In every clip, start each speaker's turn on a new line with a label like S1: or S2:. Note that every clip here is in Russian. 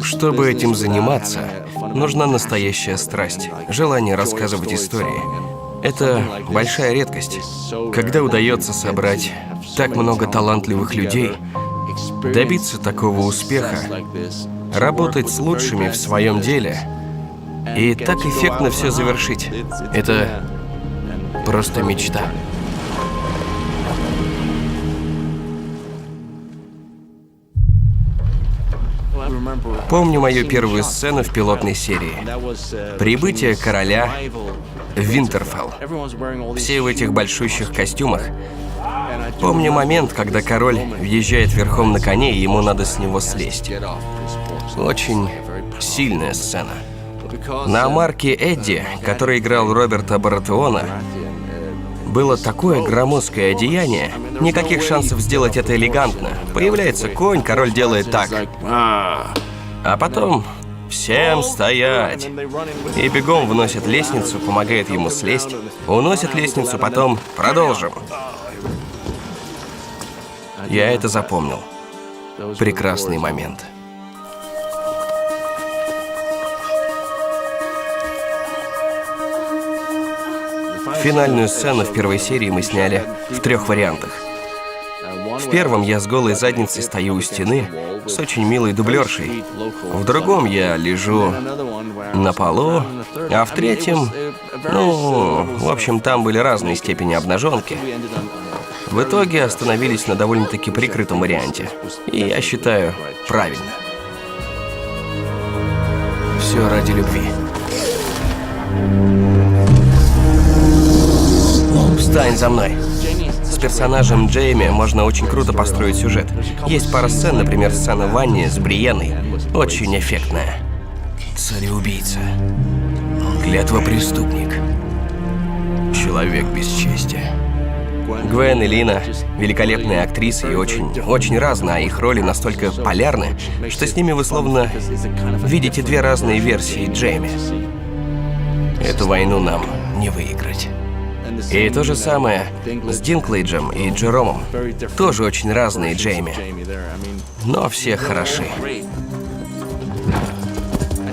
S1: Чтобы этим заниматься, нужна настоящая страсть, желание рассказывать истории. Это большая редкость, когда удается собрать так много талантливых людей, добиться такого успеха, работать с лучшими в своем деле и так эффектно все завершить. Это просто мечта. Помню мою первую сцену в пилотной серии. Прибытие короля в Винтерфелл. Все в этих большущих костюмах. Помню момент, когда король въезжает верхом на коне, и ему надо с него слезть. Очень сильная сцена. На марке Эдди, который играл Роберта Баратеона, было такое громоздкое одеяние, никаких шансов сделать это элегантно. Появляется конь, король делает так. А потом всем стоять. И бегом выносит лестницу, помогает ему слезть. Уносит лестницу, потом продолжим. Я это запомнил. Прекрасный момент. Финальную сцену в первой серии мы сняли в 3 вариантах. В первом я с голой задницей стою у стены с очень милой дублершей. В другом я лежу на полу, а в третьем, в общем, там были разные степени обнаженки. В итоге остановились на довольно-таки прикрытом варианте. И я считаю, правильно. Все ради любви. Встань за мной. С персонажем Джейми можно очень круто построить сюжет. Есть пара сцен, например, сцена в ванне с Бриенной. Очень эффектная. Цареубийца. Клятвопреступник. Человек без чести. Гвен и Лина — великолепные актрисы и очень разные, а их роли настолько полярны, что с ними вы словно видите 2 разные версии Джейми. Эту войну нам не выиграть. И то же самое с Динклейджем и Джеромом. Тоже очень разные Джейми. Но все хороши.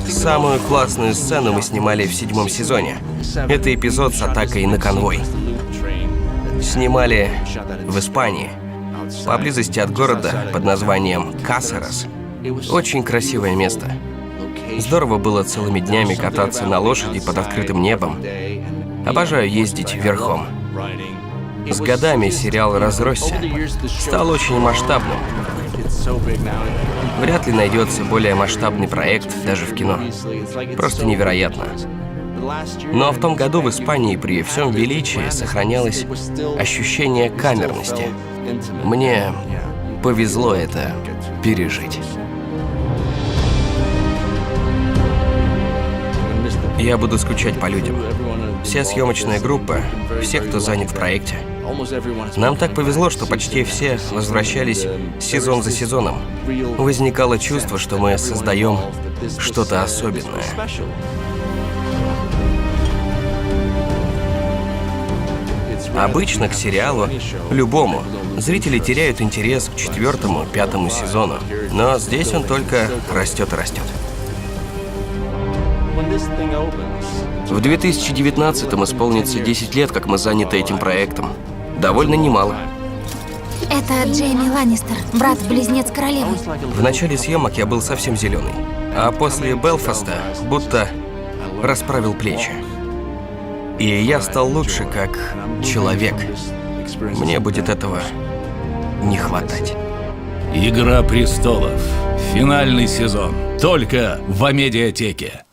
S1: Самую классную сцену мы снимали в 7-м сезоне. Это эпизод с атакой на конвой. Снимали в Испании, поблизости от города под названием Касерас. Очень красивое место. Здорово было целыми днями кататься на лошади под открытым небом. Обожаю ездить верхом. С годами сериал разросся, стал очень масштабным. Вряд ли найдется более масштабный проект даже в кино. Просто невероятно. Но в том году в Испании при всем величии сохранялось ощущение камерности. Мне повезло это пережить. Я буду скучать по людям. Вся съемочная группа, все, кто занят в проекте. Нам так повезло, что почти все возвращались сезон за сезоном. Возникало чувство, что мы создаем что-то особенное. Обычно к сериалу, любому, зрители теряют интерес к 4-му, 5-му сезону. Но здесь он только растет и растет. В 2019-м исполнится 10 лет, как мы заняты этим проектом. Довольно немало.
S2: Это Джейми Ланнистер, брат-близнец королевы.
S1: В начале съемок я был совсем зеленый, а после Белфаста будто расправил плечи. И я стал лучше как человек. Мне будет этого не хватать.
S3: «Игра престолов». Финальный сезон. Только в Амедиатеке.